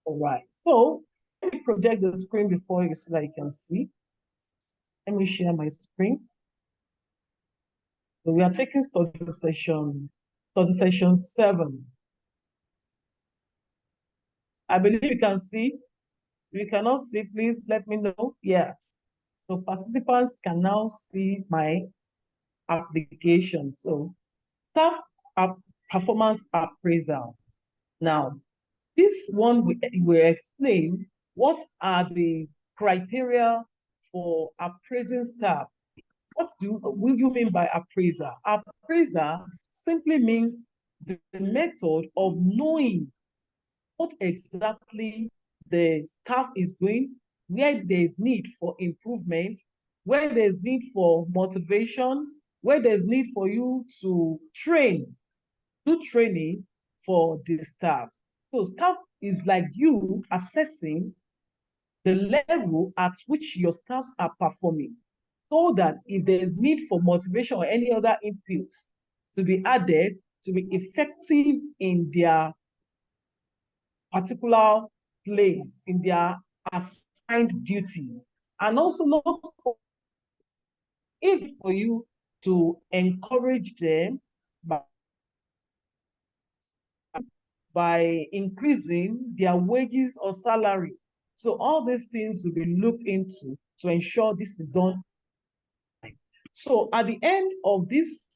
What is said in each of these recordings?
All right. So let me project the screen before you so that you can see. Let me share my screen. So we are taking study session 7. I believe you can see. If you cannot see, please let me know. Yeah. So participants can now see my application. So staff performance appraisal. Now, this one will explain what are the criteria for appraising staff. What will you mean by appraiser? Appraiser simply means the method of knowing what exactly the staff is doing, where there's need for improvement, where there's need for motivation, where there's need for you to do training for the staff. So staff is like you assessing the level at which your staffs are performing, so that if there is need for motivation or any other inputs to be added to be effective in their particular place, in their assigned duties, and also not if for you to encourage them by increasing their wages or salary. So all these things will be looked into to ensure this is done. So at the end of this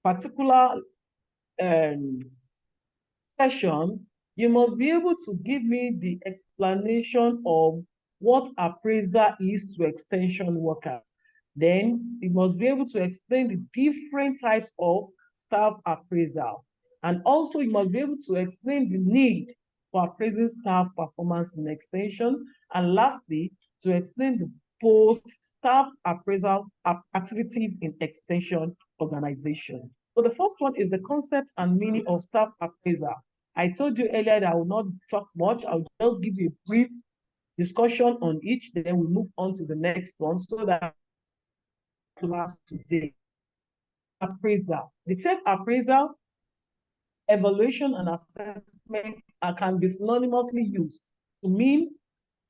particular um, session, you must be able to give me the explanation of what appraiser is to extension workers. Then you must be able to explain the different types of staff appraisal. And also you must be able to explain the need for appraising staff performance in extension. And lastly, to explain the post-staff appraisal activities in extension organization. So the first one is the concept and meaning of staff appraisal. I told you earlier that I will not talk much. I'll just give you a brief discussion on each, then we move on to the next one so that class today. Appraisal. The term appraisal, evaluation, and assessment can be synonymously used to mean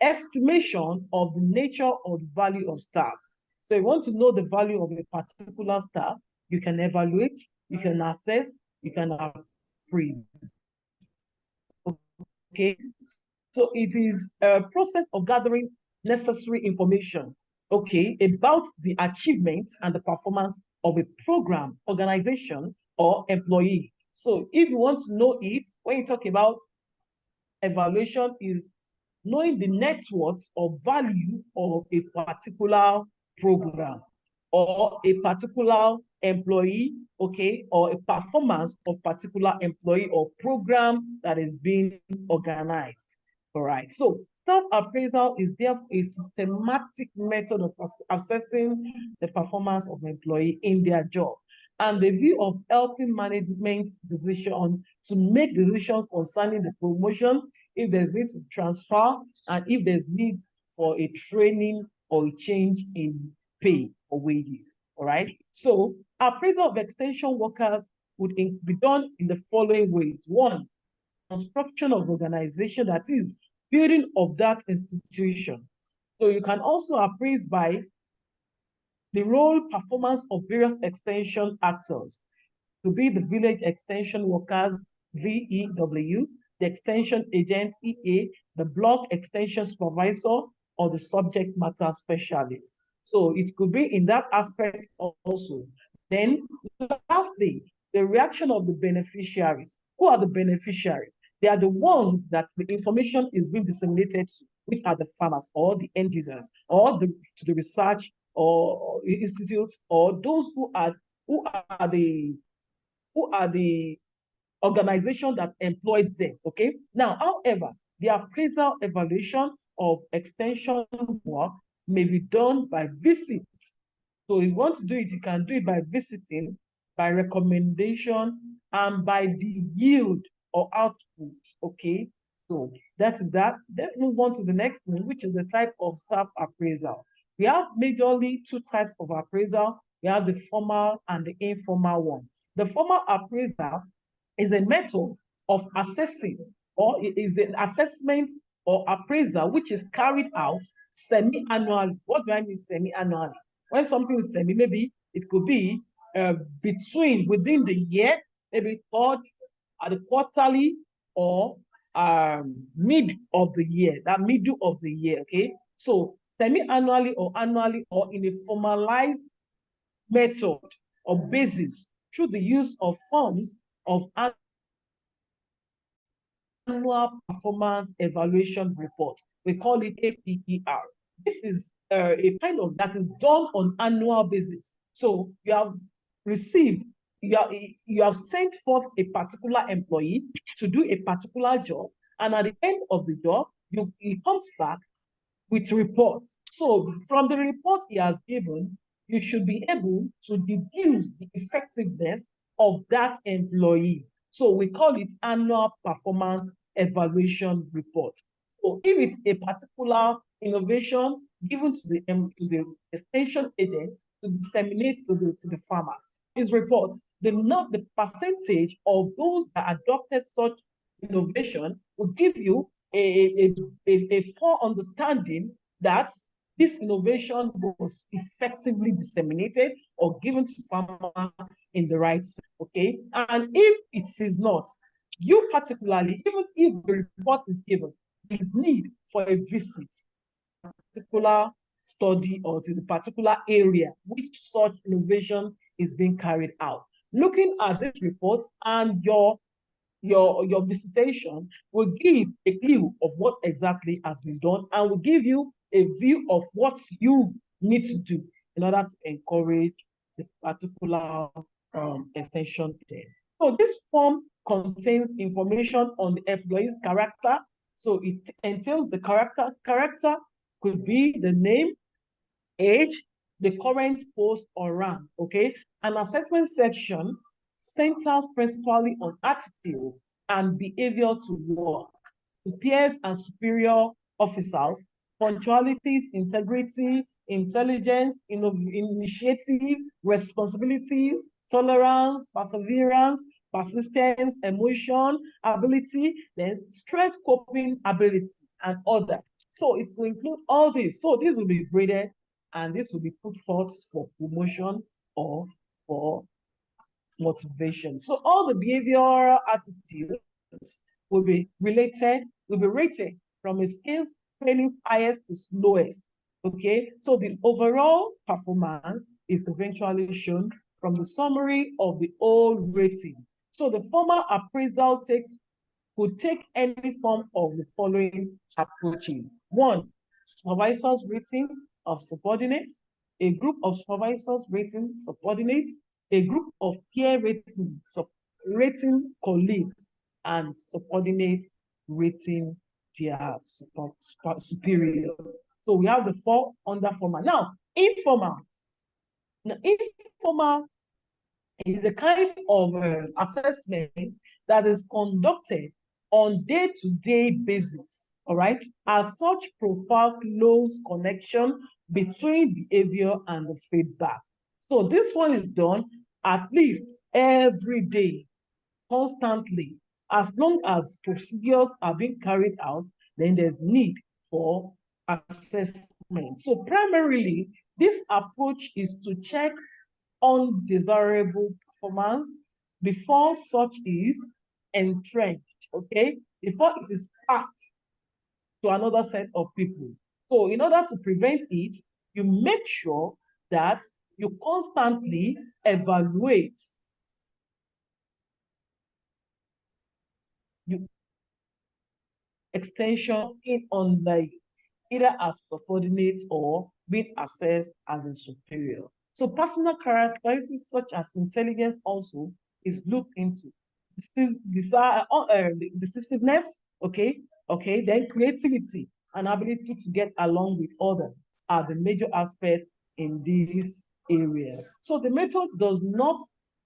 estimation of the nature or the value of staff. So you want to know the value of a particular staff, you can evaluate, you can assess, you can appraise. Okay, so it is a process of gathering necessary information, okay, about the achievements and the performance of a program, organization, or employee. So if you want to know it, when you talk about evaluation, is knowing the net worth or value of a particular program or a particular employee, okay, or a performance of particular employee or program that is being organized. All right. So staff appraisal is therefore a systematic method of assessing the performance of an employee in their job, and the view of helping management decision to make decisions concerning the promotion, if there's need to transfer, and if there's need for a training or a change in pay or wages. All right. So appraisal of extension workers would be done in the following ways. One, construction of organization, that is building of that institution. So you can also appraise by the role performance of various extension actors, to be the village extension workers, VEW, the extension agent, EA, the block extension supervisor, or the subject matter specialist. So it could be in that aspect also. Then lastly, the reaction of the beneficiaries. Who are the beneficiaries? They are the ones that the information is being disseminated to, which are the farmers or the end users or to the research or institutes, or those who are the organization that employs them. Okay. Now, however, the appraisal evaluation of extension work may be done by visits. So if you want to do it, you can do it by visiting, by recommendation, and by the yield or output. Okay. So that is that. Let's move on to the next one, which is a type of staff appraisal. We have majorly two types of appraisal. We have the formal and the informal one. The formal appraisal is a method of assessing or it is an assessment or appraisal which is carried out semi-annually. What do I mean semi-annually? When something is semi, maybe it could be within the year, maybe third at the quarterly or mid of the year, that middle of the year, okay? So semi-annually or annually or in a formalized method or basis through the use of forms of annual performance evaluation report. We call it APER. This is a kind of that is done on annual basis. So you have received, you have sent forth a particular employee to do a particular job, and at the end of the job, he comes back with reports. So from the report he has given, you should be able to deduce the effectiveness of that employee. So we call it annual performance evaluation report. So if it's a particular innovation given to the extension agent to disseminate to the farmers, his report, the percentage of those that adopted such innovation will give you a full understanding that this innovation was effectively disseminated or given to farmer in the right sense, okay? And if it is not, you particularly, even if the report is given, there is need for a visit to a particular study or to the particular area which such innovation is being carried out. Looking at this report and your visitation will give a clue of what exactly has been done and will give you a view of what you need to do in order to encourage the particular extension there. So this form contains information on the employee's character. So it entails the character. Character could be the name, age, the current post or rank, okay? An assessment section centers principally on attitude and behavior to work, to peers and superior officers, punctualities, integrity, intelligence, initiative, responsibility, tolerance, perseverance, persistence, emotion, ability, then stress coping ability, and other. So it will include all this. So this will be graded and this will be put forth for promotion or for motivation. So all the behavioral attitudes will be rated from a scale scaling highest to lowest. Okay, so the overall performance is eventually shown from the summary of the whole rating. So the formal appraisal could take any form of the following approaches. One, supervisor's rating of subordinates, a group of supervisors rating subordinates, a group of peer rating colleagues, and subordinates rating their superior. So we have the four under formal. Now, informal. Now, informal is a kind of assessment that is conducted on day-to-day basis, all right? As such, profile close connection between behavior and the feedback. So this one is done at least every day, constantly. As long as procedures are being carried out, then there's need for assessment. So primarily, this approach is to check undesirable performance before such is entrenched, okay? Before it is passed to another set of people. So in order to prevent it, you make sure that you constantly evaluate you extension in on like either as subordinate or being assessed as a superior. So personal characteristics such as intelligence also is looked into. Decisiveness, okay, then creativity and ability to get along with others are the major aspects in this area. So the method does not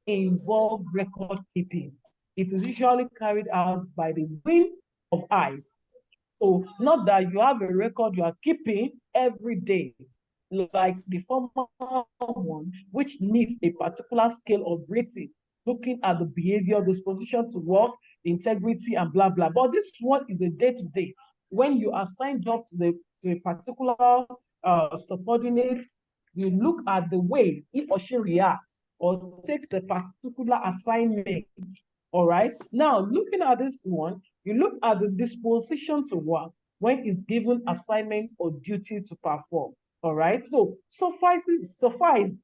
involve record keeping. It is usually carried out by the whim of eyes. So not that you have a record you are keeping every day, like the former one, which needs a particular scale of rating, looking at the behavior, disposition to work, integrity, and blah, blah. But this one is a day-to-day. When you assign job to a particular subordinate, you look at the way he or she reacts or takes the particular assignment. All right. Now, looking at this one, you look at the disposition to work when it's given assignment or duty to perform. All right. So suffice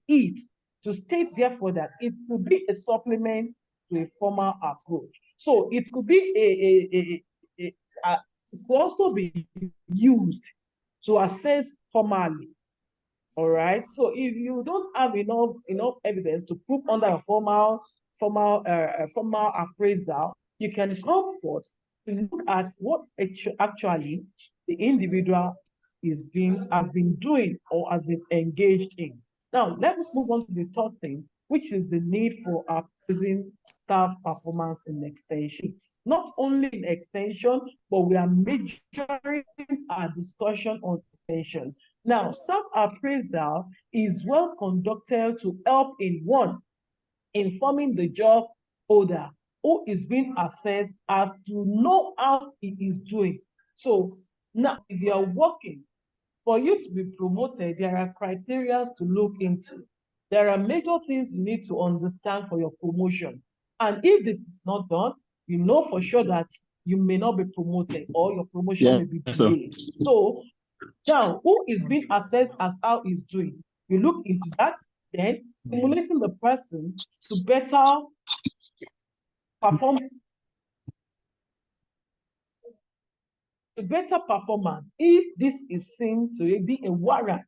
it to state, therefore, that it could be a supplement to a formal approach. So it could be it could also be used to assess formally. All right. So if you don't have enough evidence to prove under a formal appraisal, you can come forth to look at what actually the individual has been doing or has been engaged in. Now, let us move on to the third thing, which is the need for appraising staff performance in extension. It's not only in extension, but we are majoring our discussion on extension. Now, staff appraisal is well conducted to help in one, informing the job holder who is being assessed as to know how he is doing. So now, if you are working, for you to be promoted, there are criteria to look into. There are major things you need to understand for your promotion. And if this is not done, you know for sure that you may not be promoted or your promotion may be delayed. So now, who is being assessed as how he's doing? You look into that, then stimulating the person to better perform, to better performance if this is seen to be a warrant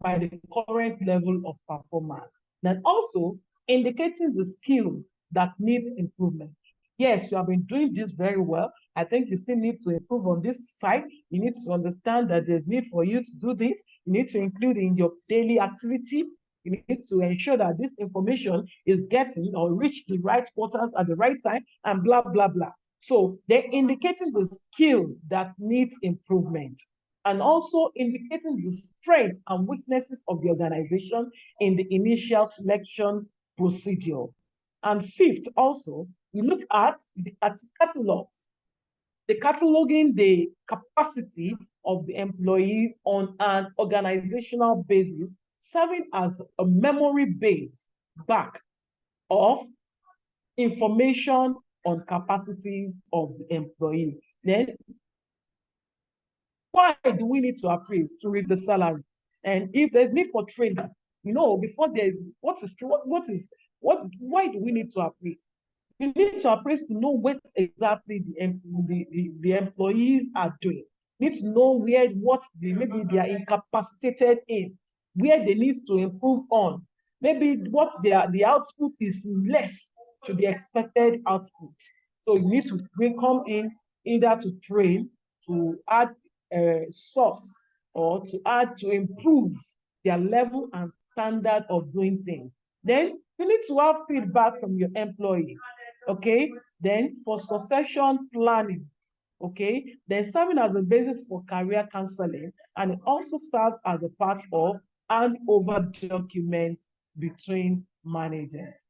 by the current level of performance. Then also indicating the skill that needs improvement. Yes, you have been doing this very well. I think you still need to improve on this side. You need to understand that there's need for you to do this. You need to include in your daily activity. You need to ensure that this information is getting or reach the right quarters at the right time and blah, blah, blah. So they're indicating the skill that needs improvement and also indicating the strengths and weaknesses of the organization in the initial selection procedure. And fifth, also, we look at the catalogs, the cataloging the capacity of the employees on an organizational basis, serving as a memory base back of information on capacities of the employee. Then why do we need to appraise? To read the salary. And if there's need for training, before there's why do we need to appraise? You need to appraise to know what exactly the employees are doing. You need to know maybe they are incapacitated in, where they need to improve on. Maybe what the output is less to the expected output. So you need to come in either to train, to add a source, or to improve their level and standard of doing things. Then you need to have feedback from your employee. Okay, then for succession planning, okay, then serving as a basis for career counseling, and it also serves as a part of handover document between managers.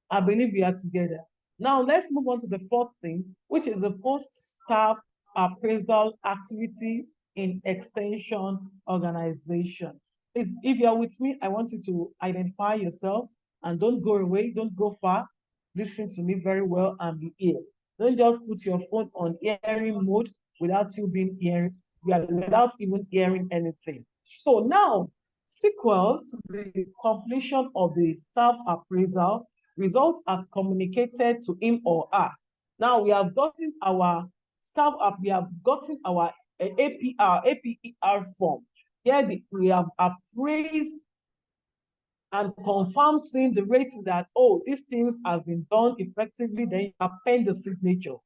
I believe we are together. Now let's move on to the fourth thing, which is the post-staff appraisal activities in extension organization. Please, if you're with me, I want you to identify yourself and don't go away, don't go far. Listen to me very well and be here. Don't just put your phone on hearing mode without without even hearing anything. So now, sequel to the completion of the staff appraisal, results as communicated to him or her. Now we have gotten our staff up, we have gotten our APER form. Here we have appraised and confirmed seeing the rating that, oh, these things has been done effectively, then you append the signature.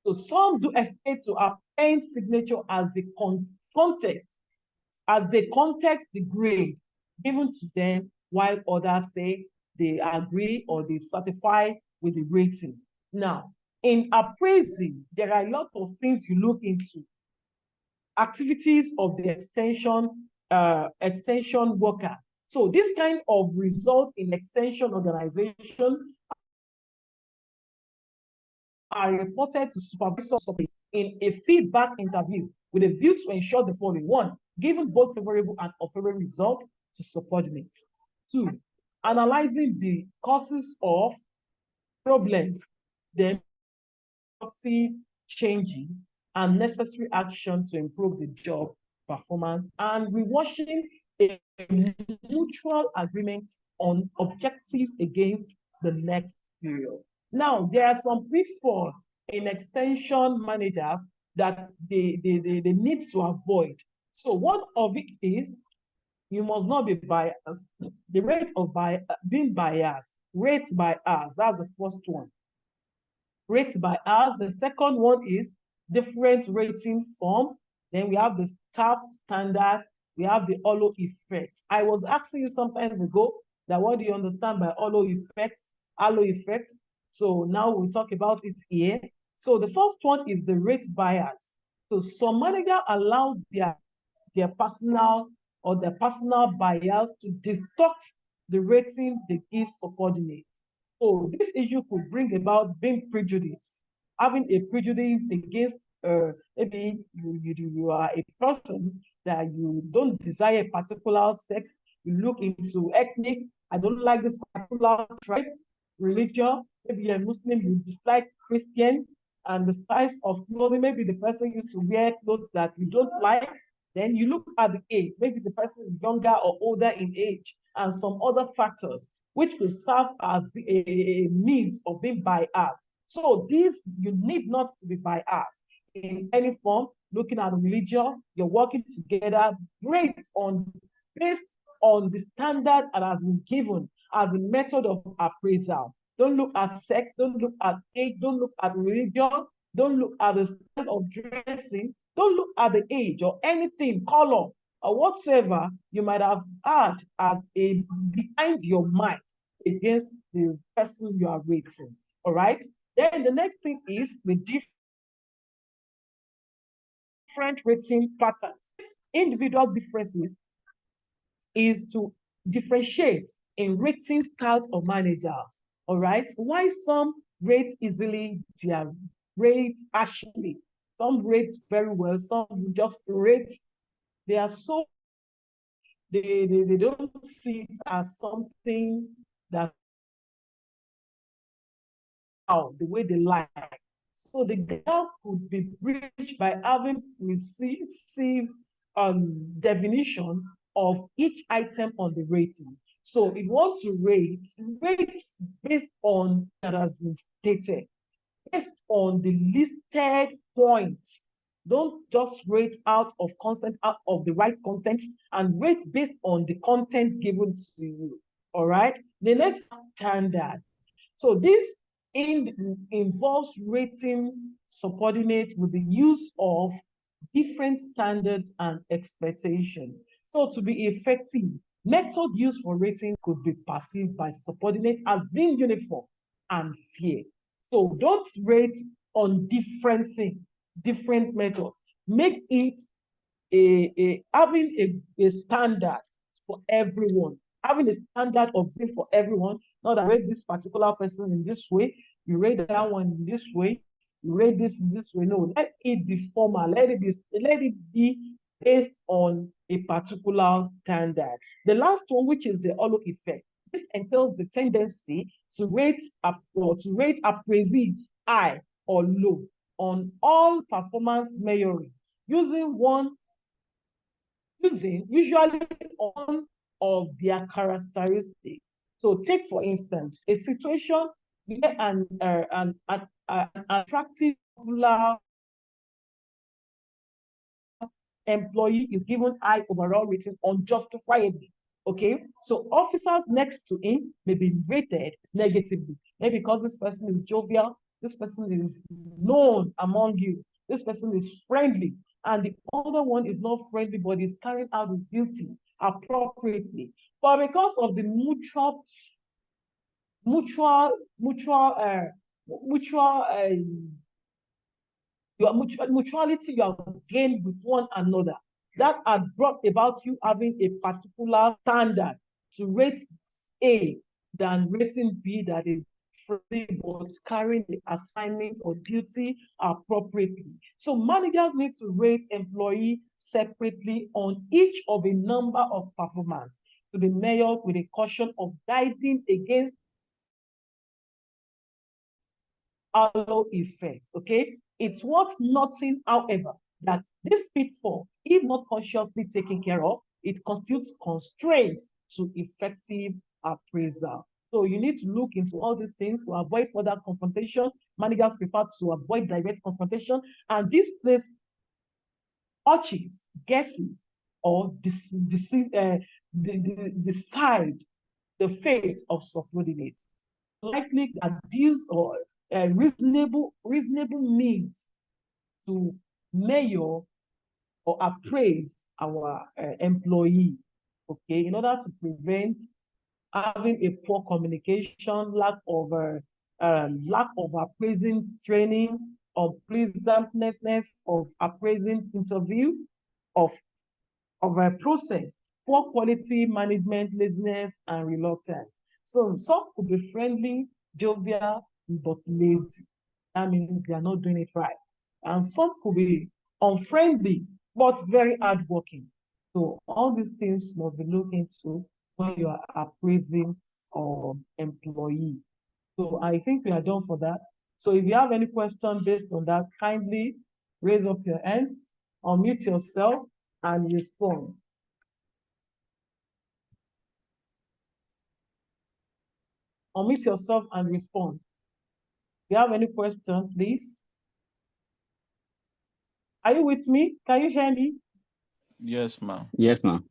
So some do expect to append signature as the context, the grade given to them, while others say they agree or they certify with the rating. Now, in appraising, there are a lot of things you look into. Activities of the extension worker. So this kind of result in extension organization are reported to supervisors in a feedback interview with a view to ensure the following: one, giving both favorable and unfavorable results to subordinates; two, analyzing the causes of problems, then changes and necessary action to improve the job performance, and rewatching a mutual agreement on objectives against the next period. Now, there are some pitfalls in extension managers that they need to avoid. So one of it is you must not be biased. The rate of being biased, rates by hours, that's the first one. Rates by hours. The second one is different rating forms. Then we have the staff standard. We have the halo effect. I was asking you sometimes ago that what do you understand by halo effect? Halo effect. So now we'll talk about it here. So the first one is the rate bias. So some manager allow their personal bias to distort the rating they give subordinates. So this issue could bring about being prejudiced, having a prejudice against maybe you are a person that you don't desire a particular sex, you look into ethnic, I don't like this particular tribe, religion, maybe you're a Muslim, you dislike Christians, and the styles of clothing, maybe the person used to wear clothes that you don't like. Then you look at the age, maybe the person is younger or older in age, and some other factors which could serve as a means of being biased. So these, you need not to be biased in any form. Looking at religion, you're working together based on the standard that has been given as the method of appraisal. Don't look at sex, don't look at age, don't look at religion, don't look at the style of dressing, don't look at the age or anything, color, or whatsoever you might have had as a behind your mind against the person you are rating. All right. Then the next thing is the different rating patterns. Individual differences is to differentiate in rating styles of managers. All right. Why some rate easily, their rate harshly, some rate very well, some just rate, they are so they don't see it as something that the way they like. So the gap could be bridged by having received definition of each item on the rating. So if you want to rate based on that has been stated, based on the listed points. Don't just rate out of consent, out of the right content, and rate based on the content given to you. All right. The next standard. So this involves rating subordinate with the use of different standards and expectations. So to be effective, method used for rating could be perceived by subordinate as being uniform and fair. So don't rate on different things, different methods. Make it having a standard for everyone, having a standard of thing for everyone. Not that rate this particular person in this way, you rate that one in this way, you rate this in this way. No, let it be formal. Let it be based on a particular standard. The last one, which is the halo effect. This entails the tendency to rate appraisees high or low on all performance measuring using usually one of their characteristics. So take, for instance, a situation where an attractive popular employee is given high overall rating unjustifiably. Okay, so officers next to him may be rated negatively, maybe because this person is jovial, this person is known among you, this person is friendly, and the other one is not friendly but is carrying out his duty appropriately. But because of the mutuality you have gained with one another, that had brought about you having a particular standard to rate A than rating B that is friendly, but carrying the assignment or duty appropriately. So managers need to rate employee separately on each of a number of performance to be measured with a caution of guiding against halo effect. Okay, it's worth noting, however, that this pitfall, if not consciously taken care of, it constitutes constraints to effective appraisal. So you need to look into all these things to avoid further confrontation. Managers prefer to avoid direct confrontation, and this place urges, guesses, or decide the fate of subordinates. Likely abuse or reasonable means to measure or appraise our employee, okay, in order to prevent having a poor communication, lack of appraising training, unpleasantness of appraising interview, of a process, poor quality management, laziness, and reluctance. So some could be friendly, jovial, but lazy. That means they are not doing it right. And some could be unfriendly, but very hardworking. So all these things must be looked into when you are appraising or employee. So I think we are done for that. So if you have any question based on that, kindly raise up your hands, unmute yourself, and respond. Unmute yourself and respond. If you have any question, please. Are you with me? Can you hear me? Yes, ma'am. Yes, ma'am.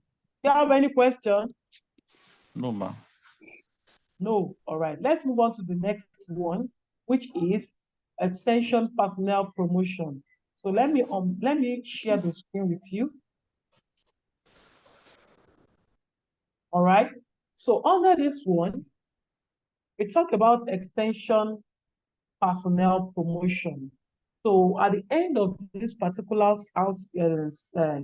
Do you have any question? No, ma'am. No. All right. Let's move on to the next one, which is extension personnel promotion. So let me share the screen with you. All right. So under this one, we talk about extension personnel promotion. So at the end of this particular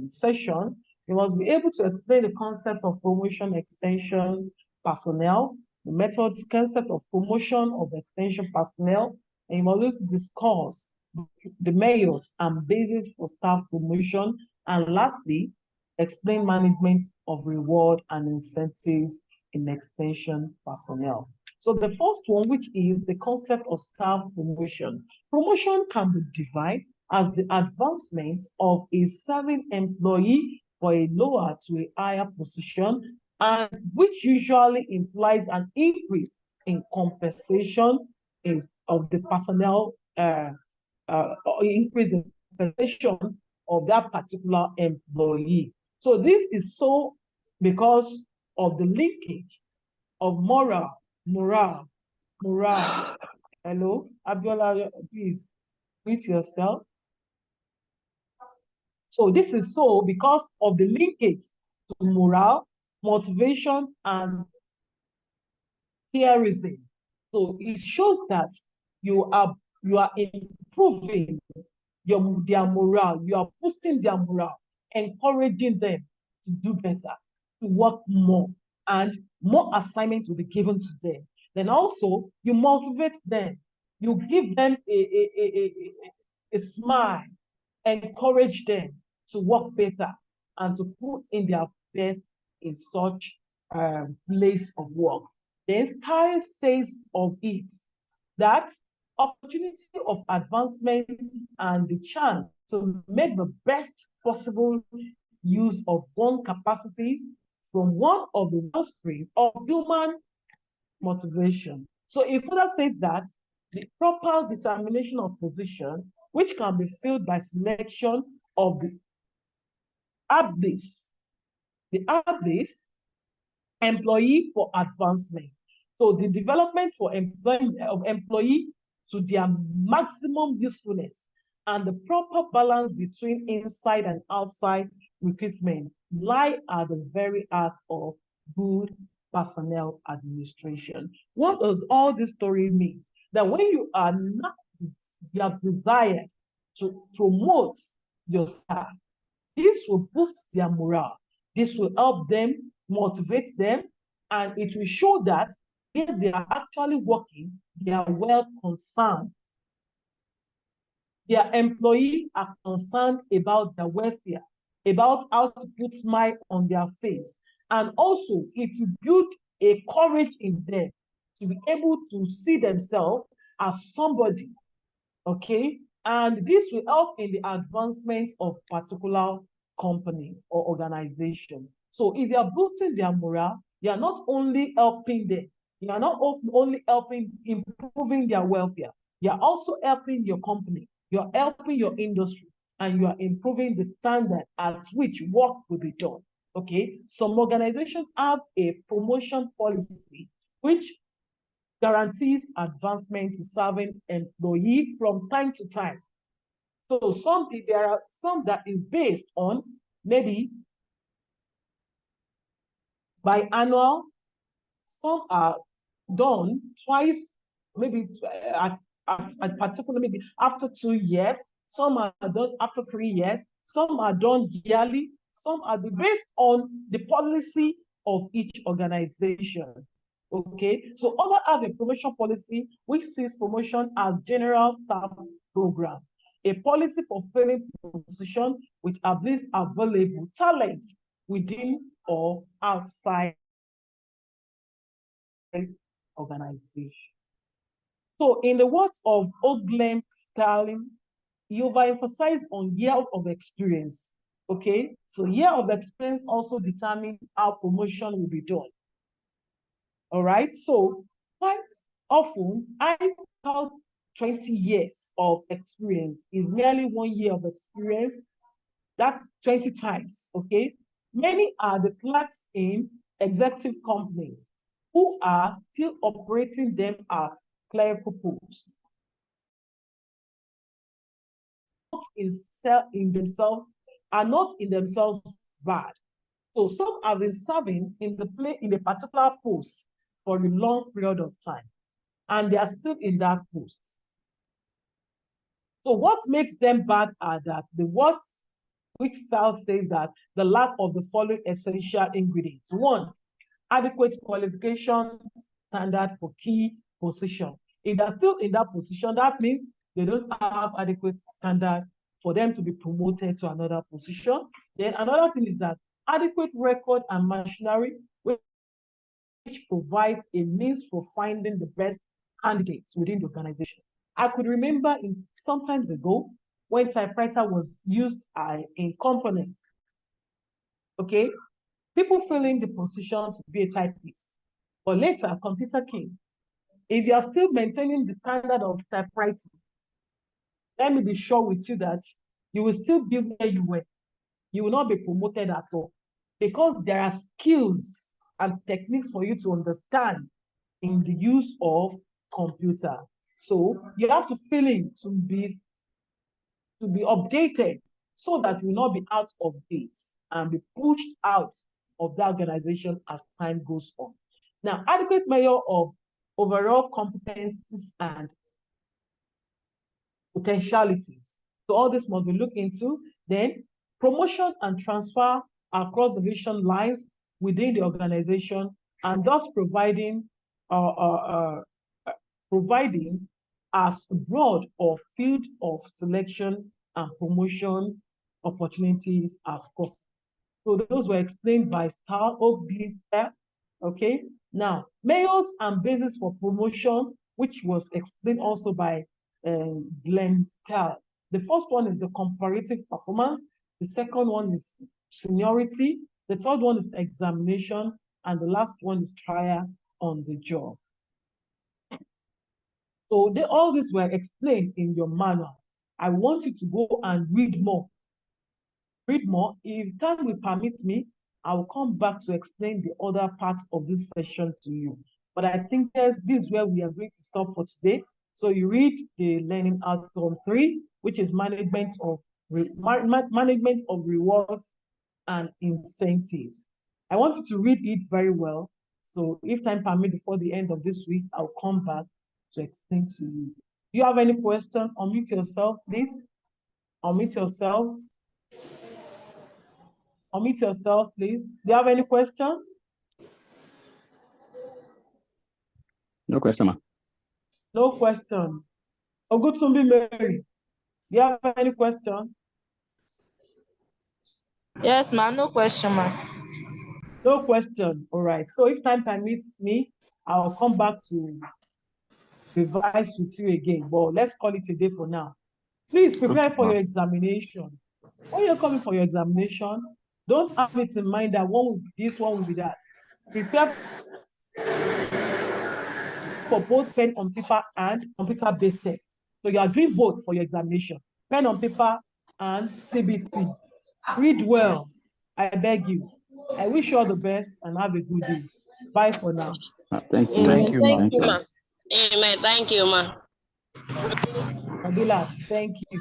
session, you must be able to explain the concept of promotion, extension, personnel, the method, concept of promotion of extension personnel, and you must also discuss the measures and basis for staff promotion, and lastly, explain management of reward and incentives in extension personnel. So the first one, which is the concept of staff promotion. Promotion can be defined as the advancement of a serving employee for a lower to a higher position, and which usually implies an increase in compensation of the personnel, increase in compensation of that particular employee. So this is so because of the linkage of morale. Hello, Abiola, please mute yourself. So this is so because of the linkage to morale, motivation, and heroism. So it shows that you are improving their morale, you are boosting their morale, encouraging them to do better, to work more, and more assignments will be given to them. Then also you motivate them, you give them a smile, encourage them to work better and to put in their best in such place of work. The style says of it that opportunity of advancement and the chance to make the best possible use of one capacities from one of the wellspring of human motivation. So it further says that the proper determination of position, which can be filled by selection of the ABDIS employee for advancement. So the development for employment of employee to their maximum usefulness and the proper balance between inside and outside recruitment lie at the very heart of good personnel administration. What does all this story mean? That when you are not, you have desired to promote your staff, this will boost their morale. This will help them, motivate them, and it will show that where they are actually working, they are well concerned. Their employees are concerned about their welfare, about how to put smile on their face. And also, it will build a courage in them to be able to see themselves as somebody, okay? And this will help in the advancement of particular company or organization. So if they are boosting their morale, you are not only helping them, you are not only helping improving their welfare, you are also helping your company, you are helping your industry, and you are improving the standard at which work will be done. Okay, some organizations have a promotion policy which guarantees advancement to serving employee from time to time. So there are some that is based on maybe biannual, some are done twice, maybe at particular, maybe after 2 years, some are done after 3 years, some are done yearly, some are based on the policy of each organization. Okay, so other have a promotion policy which sees promotion as general staff program, a policy for filling position with at least available talent within or outside organization. So in the words of Oglem Sterling, he overemphasized on year of experience. Okay, so year of experience also determines how promotion will be done. All right, so quite often I count 20 years of experience is merely 1 year of experience. That's 20 times, okay? Many are the clerks in executive companies who are still operating them as clerical posts. In themselves are not in themselves bad. So some have been serving in a particular post for a long period of time, and they are still in that post. So what makes them bad are that the words which style says that the lack of the following essential ingredients. One, adequate qualification standard for key position. If they're still in that position, that means they don't have adequate standard for them to be promoted to another position. Then another thing is that adequate record and machinery, which provide a means for finding the best candidates within the organization. I could remember sometimes ago when typewriter was used in components. Okay, people filling the position to be a typist, but later computer came. If you are still maintaining the standard of typewriting, let me be sure with you that you will still be where you were. You will not be promoted at all because there are skills and techniques for you to understand in the use of computer. So you have to fill in to be updated so that you will not be out of date and be pushed out of the organization as time goes on. Now, adequate measure of overall competencies and potentialities. So all this must be looked into. Then promotion and transfer across division lines within the organization, and thus providing as broad or field of selection and promotion opportunities as possible. So those were explained by Star of this step. Okay. Now, mayors and basis for promotion, which was explained also by Glenn Starr. The first one is the comparative performance. The second one is seniority. The third one is examination. And the last one is trial on the job. So all these were explained in your manual. I want you to go and read more. Read more. If time will permit me, I will come back to explain the other parts of this session to you. But I think this is where we are going to stop for today. So you read the learning outcome 3, which is management of rewards and incentives. I want you to read it very well. So if time permits before the end of this week, I'll come back to explain to you. Do you have any question? Unmute yourself, please. Unmute yourself. Unmute yourself, please. Do you have any question? No question, ma. No question. Ogutumbi Mary, do you have any question? Yes, ma. No question, ma. No question. All right. So if time permits me, I'll come back to revise with you again. But let's call it a day for now. Please prepare Okay, for ma. your examination. When you're coming for your examination, don't have it in mind that one will be this, one will be that. Prepare for both pen on paper and computer-based tests. So you are doing both for your examination, pen on paper and CBT. Read well, I beg you. I wish you all the best and have a good day. Bye for now. Thank you, Amen. Thank ma'am. you, Thank ma. you, ma. Amen. Thank you, ma. Nabila, thank you.